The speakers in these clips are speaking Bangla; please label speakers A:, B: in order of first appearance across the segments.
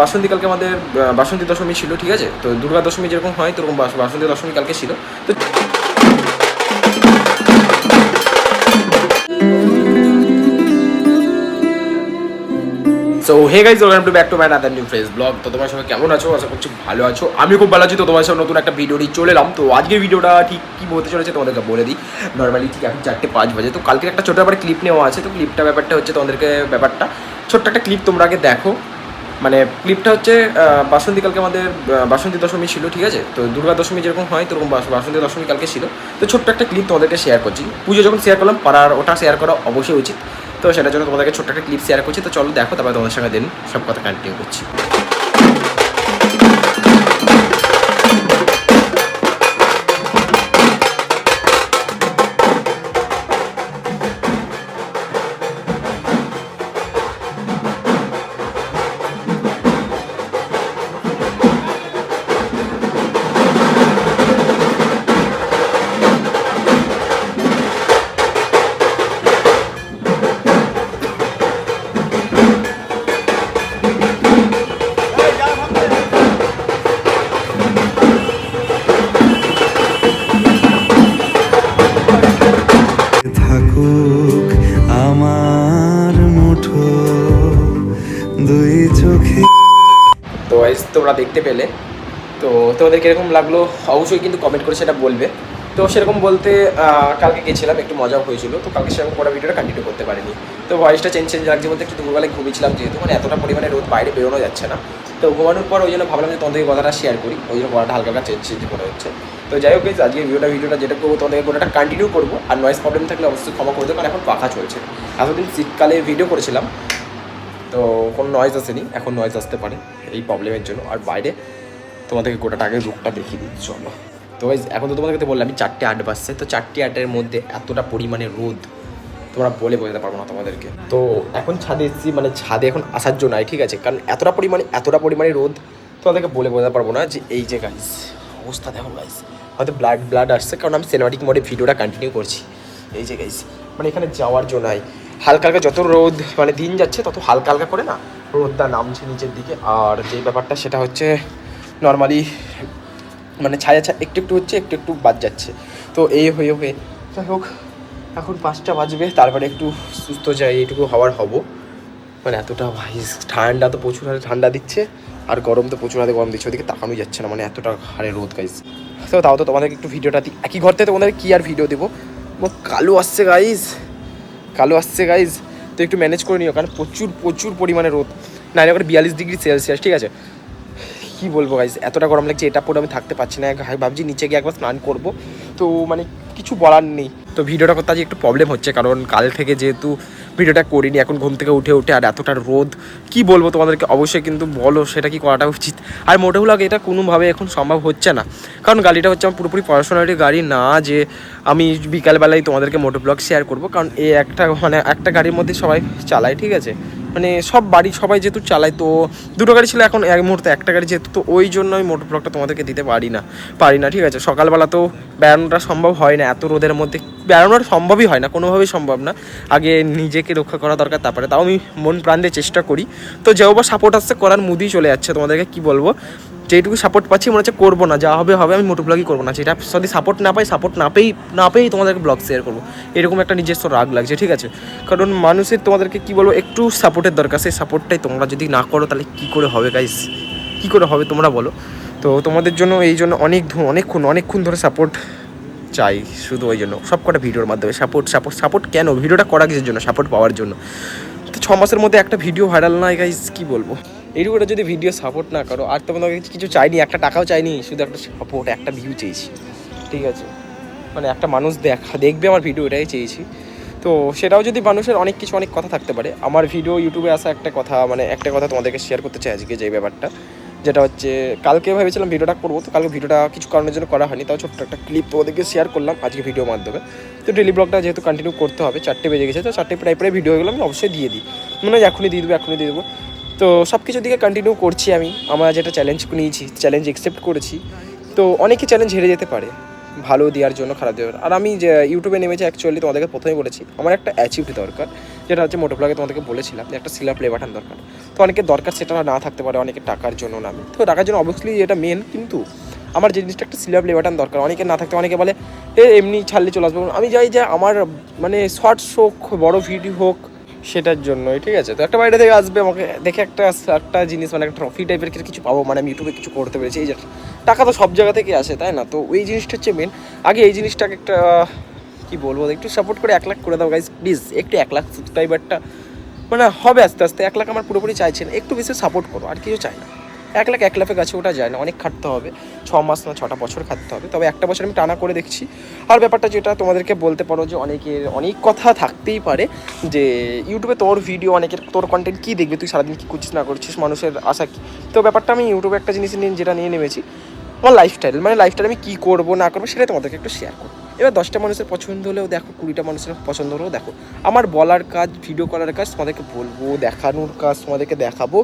A: বাসন্তী কালকে আমাদের বাসন্তী দশমী ছিল, ঠিক আছে। তো দুর্গা দশমী যেরকম হয় সেরকম বাসন্তী দশমী কালকে ছিল। তো so hey guys, welcome to back to my other new fresh blog. তো তোমার সঙ্গে কেমন আছো? আশা করছি ভালো আছো। আমি খুব ভালো আছি। তো তোমার সঙ্গে নতুন একটা ভিডিও নিয়ে চলে এলাম। তো আজকের ভিডিওটা ঠিক কী বলতে চলেছে তোমাদেরকে বলে দিই। নর্মালি ঠিক এখন 4:05 বাজে। তো কালকে একটা ছোটো ব্যাপারে ক্লিপ নেওয়া আছে। তো ক্লিপটা ব্যাপারটা হচ্ছে তোমাদেরকে ছোট্ট একটা ক্লিপ তোমরা আগে দেখো। মানে ক্লিপটা হচ্ছে বাসন্তী কালকে আমাদের বাসন্তী দশমী ছিল, ঠিক আছে। তো দুর্গা দশমী যেরকম হয় সেরকম বাসন্তী দশমী কালকে ছিল। তো ছোট্ট একটা ক্লিপ তোমাদেরকে শেয়ার করছি। পুজো যখন শেয়ার করলাম, পাড়ার ওটা শেয়ার করা অবশ্যই উচিত। তো সেটার জন্য তোমাদেরকে ছোট্ট একটা ক্লিপ শেয়ার করছি। তো চলো দেখো, তারপরে তোমাদের সঙ্গে দিন সব কথা কন্টিনিউ করছি।
B: থাকুক আমার মুঠো দুই চোখে।
A: তো তোমরা দেখতে পেলে, তো তোমাদের কীরকম লাগলো অবশ্যই কিন্তু কমেন্ট করে সেটা বলবে। তো সেরকম বলতে কালকে গেছিলাম, একটু মজাও হয়েছিল। তো কালকে সেরকম পরে ভিডিওটা কন্টিনিউ করতে পারিনি। তো ভয়েসটা চেঞ্জ লাগছে বলতে একটু দুপুরবেলায় ঘুমিয়েছিলাম, যেহেতু মানে এতটা পরিমাণে রোদ, বাইরে বেরোনো যাচ্ছে না। তো ঘুমানোর পর ওই জন্য ভাবলাম যে তোমাদের কথাটা শেয়ার করি, ওই জন্য কথাটা হালকা চেঞ্জ করে হচ্ছে। তো যাই হোক, আজকে ভিডিওটা যেটা করবো তোমাদের গোটাটা কন্টিনিউ করবো। আর নয়েজ প্রবলেম থাকলে অবশ্যই ক্ষমা করে দেবো, কারণ এখন পাখা চলছে। এতদিন শীতকালে ভিডিও করেছিলাম, তো কোনো নয়েজ আসেনি, এখন নয়েজ আসতে পারে এই প্রবলেমের জন্য। আর বাইরে তোমাদেরকে গোটাটা আগে রুটটা দেখিয়ে দিই, চলো। তো এখন তো তোমাদেরকে বললাম আমি 4:08 বাজছে। তো 4:08 মধ্যে এতটা পরিমাণে রোদ তোমরা বলে বোঝাতে পারবো না তোমাদেরকে। তো এখন ছাদে এসেছি, মানে ছাদে এখন আসার জন্য ঠিক আছে, কারণ এতটা পরিমাণে রোদ তোমাদেরকে বলে বোঝাতে পারবো না। যে এই যে গাইস অবস্থা দেখো গাইস, হয়তো ব্লাড আসছে, কারণ আমি সিনেমাটিক মোডে ভিডিওটা কন্টিনিউ করছি। এই যে গাইস, মানে এখানে যাওয়ার জন্য হালকা হালকা যত রোদ মানে দিন যাচ্ছে তত হালকা হালকা করে না রোদটা নামছে নিচের দিকে। আর যে ব্যাপারটা সেটা হচ্ছে নর্মালি মানে ছায়া একটু একটু হচ্ছে, একটু একটু বাদ যাচ্ছে। তো এই হয়ে যাই হোক, এখন 5টা বাজবে, তারপরে একটু সুস্থ যাই, এইটুকু হওয়ার হবো। মানে এতটা ভাই ঠান্ডা তো প্রচুর হারে ঠান্ডা দিচ্ছে, আর গরম তো প্রচুর হারে গরম দিচ্ছে। ওদিকে তাকানোই যাচ্ছে না, মানে এতটা হারে রোদ গাইজ। তো তাও তো তোমাদেরকে একটু ভিডিওটা দিই, একই ঘর থেকে তোমাদের কী আর ভিডিও দেবো। কালো আসছে গাইজ, তো একটু ম্যানেজ করে নিও, কারণ প্রচুর পরিমাণে রোদ। 42°C, ঠিক আছে। কী বলবো গাইজ, এতটা গরম লাগছে, এটা পরে আমি থাকতে পারছি না। ভাবছি নিচে গিয়ে একবার স্নান করবো। তো মানে কিছু বলার নেই। তো ভিডিওটা করতে আজ একটু প্রবলেম হচ্ছে, কারণ কাল থেকে যেহেতু ভিডিওটা করিনি, এখন ঘুম থেকে উঠে আর এতটা রোদ কি বলবো তোমাদেরকে, অবশ্যই কিন্তু বলো সেটা কি করাটা উচিত। আর মোটেও লাগে এটা কোনোভাবে এখন সম্ভব হচ্ছে না, কারণ গাড়িটা হচ্ছে আমার পুরোপুরি পড়াশোনার গাড়ি না, যে আমি বিকালবেলায় তোমাদেরকে মোটো ব্লগ শেয়ার করবো। কারণ এই একটা গাড়ির মধ্যে সবাই চালায়, ঠিক আছে, মানে সবাই যেহেতু চালায়। তো দুটো গাড়ি ছিল, এখন এক মুহূর্তে একটা গাড়ি যেহেতু, তো ওই জন্য আমি মোটর ব্লগটা তোমাদেরকে দিতে পারি না, ঠিক আছে। সকালবেলা তো বেড়ানোটা সম্ভব হয় না, এত রোদের মধ্যে বেড়ানোটা সম্ভবই হয় না, কোনোভাবেই সম্ভব না। আগে নিজেকে রক্ষা করা দরকার, তারপরে তাও আমি মন প্রাণ দিয়ে চেষ্টা করি। তো যেও বা সাপোর্ট আসছে, করার মুডই চলে যাচ্ছে। তোমাদেরকে কি বলবো, যেটুকু সাপোর্ট পাচ্ছি মনে হচ্ছে করবো না, যা হবে আমি মোটো ব্লগই করবো না। যেটা যদি সাপোর্ট না পেয়েই তোমাদেরকে ব্লগ শেয়ার করবো, এরকম একটা নিজস্ব রাগ লাগছে, ঠিক আছে। কারণ মানুষের তোমাদেরকে কি বলবো, একটু সাপোর্টের দরকার। সেই সাপোর্টটাই তোমরা যদি না করো তাহলে কী করে হবে গাইস, কী করে হবে তোমরা বলো। তো তোমাদের জন্য এই জন্য অনেকক্ষণ ধরে সাপোর্ট চাই, শুধু ওই জন্য সব কটা ভিডিওর মাধ্যমে সাপোর্ট কেন, ভিডিওটা করা কিছুর জন্য, সাপোর্ট পাওয়ার জন্য। তো 6 মাসের মধ্যে একটা ভিডিও ভাইরাল নয় গাইস, কী বলবো। এইটুকুটা যদি ভিডিও সাপোর্ট না করো, আর তোমাদের কিছু চাইনি, একটা টাকাও চাইনি, শুধু একটা সাপোর্ট, একটা ভিউ চেয়েছি, ঠিক আছে। মানে একটা মানুষ দেখবে আমার ভিডিও, এটাই চেয়েছি। তো সেটাও যদি মানুষের অনেক কথা থাকতে পারে। আমার ভিডিও ইউটিউবে আসা একটা কথা তোমাদেরকে শেয়ার করতে চাই আজকে, যে ব্যাপারটা যেটা হচ্ছে, কালকে ভেবেছিলাম ভিডিওটা করবো, তো কালকে ভিডিওটা কিছু কারণের জন্য করা হয়নি, তাও ছোট্ট একটা ক্লিপ তোমাদেরকে শেয়ার করলাম আজকে ভিডিওর মাধ্যমে। তো ডেলি ব্লগটা যেহেতু কন্টিনিউ করতে হবে, 4টে বেজে গেছে, তো 4টে প্রায় ভিডিও হয়ে গেলো, আমি অবশ্যই দিয়ে দিই, মানে এখনই দিয়ে দেবো। তো সব কিছুর দিকে কন্টিনিউ করছি আমি। আমার যেটা চ্যালেঞ্জ নিয়েছি, চ্যালেঞ্জ অ্যাকসেপ্ট করেছি। তো অনেকে চ্যালেঞ্জ হেরে যেতে পারে, ভালো দেওয়ার জন্য খারাপ দেওয়ার। আর আমি যে ইউটিউবে নেমেছি, অ্যাকচুয়ালি তোমাদেরকে প্রথমেই বলেছি, আমার একটা অ্যাচিভ দরকার, যেটা হচ্ছে মোটো ব্লগে তোমাদেরকে বলেছিলাম যে একটা সিলার প্লে বাটন দরকার। তো অনেকের দরকার সেটা না থাকতে পারে, অনেকের টাকার জন্য না, তো টাকার জন্য অবভিয়াসলি এটা মেন, কিন্তু আমার যে জিনিসটা একটা সিলার প্লে বাটন দরকার। অনেকে না থাকতে, অনেকে বলে এমনি ছাড়লে চলে আসবো। আমি চাই যে আমার মানে শর্টস হোক, বড় ভিডিও হোক, সেটার জন্যই, ঠিক আছে। তো একটা বাইরে থেকে আসবে, আমাকে দেখে একটা জিনিস মানে একটা ট্রফি টাইপের কিছু পাবো, মানে আমি ইউটিউবে কিছু করতে পেরেছি। এই যে টাকা তো সব জায়গা থেকে আসে, তাই না? তো ওই জিনিসটা হচ্ছে মেন। আগে এই জিনিসটাকে একটা কী বলবো, একটু সাপোর্ট করে 1 লাখ করে দাও গাইজ প্লিজ, একটু 1 লাখ সাবস্ক্রাইবারটা মানে হবে আস্তে আস্তে। 1 লাখ আমার পুরোপুরি চাইছেন, একটু বেশি সাপোর্ট করো, আর কিছু চাই না। 1 লাখ 1 লাখের কাছে ওটা যায় না, অনেক খাটতে হবে, 6 মাস না 6টা বছর খাটতে হবে। তবে একটা বছর আমি টানা করে দেখছি। আর ব্যাপারটা যেটা তোমাদেরকে বলতে পারো যে অনেকের অনেক কথা থাকতেই পারে যে ইউটিউবে তোর ভিডিও, অনেকের তোর কন্টেন্ট কী দেখবে, তুই সারাদিন কী করছিস না করছিস, মানুষের আশা কী। তো ব্যাপারটা আমি ইউটিউবে একটা জিনিস নিয়ে যেটা নিয়ে নেমেছি, আমার লাইফস্টাইল, মানে লাইফস্টাইল আমি কী করবো না করবো সেটা তোমাদেরকে একটু শেয়ার করবো। এবার 10টা মানুষের পছন্দ হলেও দেখো, 20টা মানুষের পছন্দ হলেও দেখো, আমার বলার কাজ, ভিডিও করার কাজ তোমাদেরকে বলবো, দেখানোর কাজ তোমাদেরকে দেখাবো,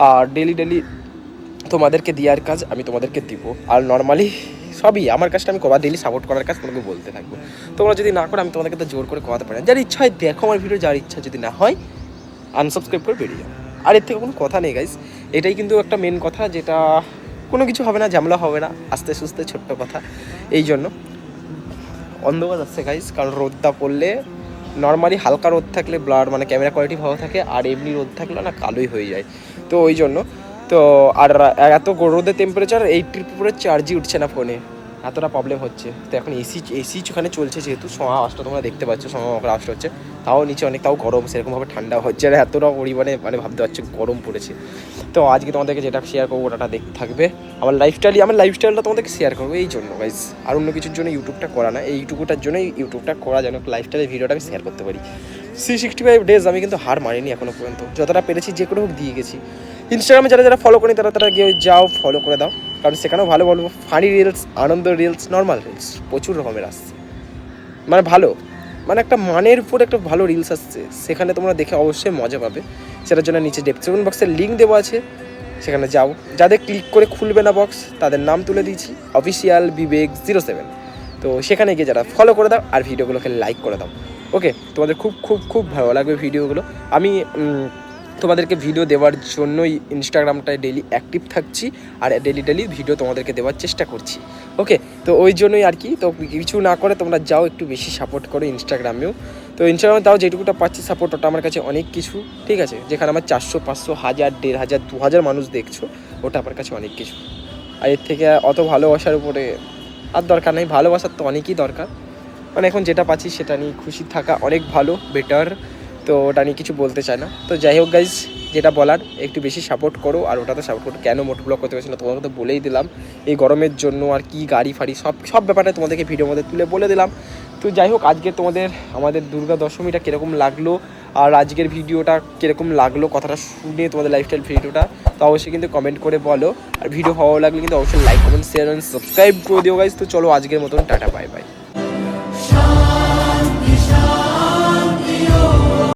A: আর ডেলি তোমাদেরকে দেওয়ার কাজ আমি তোমাদেরকে দিব। আর নর্মালি সবই আমার কাজটা আমি করবো, ডেলি সাপোর্ট করার কাজ তোমাকে বলতে থাকবো। তোমরা যদি না করো আমি তোমাদেরকে তো জোর করে করাতে পারি না। যার ইচ্ছা হয় দেখো আমার ভিডিও, যার ইচ্ছা যদি না হয় আনসাবস্ক্রাইব করে বেরিয়ে যাও। আর এর থেকে কোনো কথা নেই গাইজ, এটাই কিন্তু একটা মেন কথা, যেটা কোনো কিছু হবে না, ঝামেলা হবে না, আস্তে সুস্তে ছোট্ট কথা। এই জন্য অন্ধকার আসছে গাইজ, কারণ রোদটা পড়লে নর্মালি হালকা রোদ থাকলে ব্লার মানে ক্যামেরা কোয়ালিটি ভালো থাকে, আর এমনি রোদ থাকলে না কালোই হয়ে যায়। তো ওই জন্য তো আর এত রোদের টেম্পারেচার 80 উপরে চার্জই উঠছে না ফোনে, এতটা প্রবলেম হচ্ছে। তো এখন এসি ওখানে চলছে, যেহেতু আওয়াজটা তোমরা দেখতে পাচ্ছ, আওয়াজটা হচ্ছে, তাও নিচে অনেক, তাও গরম, সেরকমভাবে ঠান্ডা হচ্ছে আর এতটা পরিমাণে মানে ভাবতে পারছো গরম পড়েছে। তো আজকে তোমাদেরকে যেটা শেয়ার করবো ওটা দেখতে থাকবে। আমার লাইফস্টাইলটা তোমাদেরকে শেয়ার করবো এই জন্য গাইজ, আর অন্য কিছুর জন্য ইউটিউবটা করা না, এই ইউটিউবটার জন্যই ইউটিউবটা করা, যেন লাইফস্টাইলের ভিডিওটা আমি শেয়ার করতে পারি। 365 ডেজ আমি কিন্তু হার মারিনি এখনো পর্যন্ত, যতটা পেরেছি যে কোনো হোক দিয়ে গেছি। ইনস্টাগ্রামে যারা ফলো করি তারা গিয়ে যাও, ফলো করে দাও, কারণ সেখানেও ভালো বলবো ফানি রিলস, আনন্দ রিলস, নর্মাল রিলস প্রচুর রকমের আসছে, মানে ভালো, মানে একটা মানের উপর একটা ভালো রিলস আসছে, সেখানে তোমরা দেখে অবশ্যই মজা পাবে। সেটার জন্য নিচে ডেসক্রিপশন বক্সের লিঙ্ক দেওয়া আছে, সেখানে যাও। যাদের ক্লিক করে খুলবে না বক্স তাদের নাম তুলে দিয়েছি, অফিসিয়াল বিবেক 07। তো সেখানে গিয়ে যারা ফলো করে দাও আর ভিডিওগুলোকে লাইক করে দাও। ওকে, তোমাদের খুব খুব খুব ভালো লাগবে ভিডিওগুলো। আমি তোমাদেরকে ভিডিও দেওয়ার জন্যই ইনস্টাগ্রামটায় ডেলি অ্যাক্টিভ থাকছি, আর ডেলি ভিডিও তোমাদেরকে দেওয়ার চেষ্টা করছি। ওকে, তো ওই জন্যই আর কি। তো কিছু না করে তোমরা যাও, একটু বেশি সাপোর্ট করো ইনস্টাগ্রামেও। তো ইনস্টাগ্রামে তাও যেটুকুটা পাচ্ছি সাপোর্ট, ওটা আমার কাছে অনেক কিছু, ঠিক আছে। যেখানে আমার 400, 500, 1000, 1500, 2000 মানুষ দেখছো, ওটা আমার কাছে অনেক কিছু। আর এর থেকে অত ভালোবাসার উপরে আর দরকার নেই, ভালোবাসার তো অনেকই দরকার, মানে এখন যেটা পাচ্ছি সেটা নিয়ে খুশি থাকা অনেক ভালো, বেটার। তো ওটা নিয়ে কিছু বলতে চাই না। তো যাই হোক গাইজ, যেটা বলার একটু বেশি সাপোর্ট করো, আর ওটাতে সাপোর্ট করো। কেন মোটো ব্লগ করতে পারছি না তোমাকে তো বলেই দিলাম, এই গরমের জন্য, আর কি গাড়ি ফাড়ি সব ব্যাপারটা তোমাদেরকে ভিডিওর মধ্যে তুলে বলে দিলাম। তো যাই হোক, আজকে আমাদের দুর্গা দশমীটা কীরকম লাগলো, আর আজকের ভিডিওটা কীরকম লাগলো, কথাটা শুনে তোমাদের লাইফস্টাইল ভিডিওটা, তো অবশ্যই কিন্তু কমেন্ট করে বলো। আর ভিডিও ভালো লাগলে কিন্তু অবশ্যই like, comment, share and subscribe করে দিও গাইজ। তো চলো আজকের মতন টাটা, বাই বাই।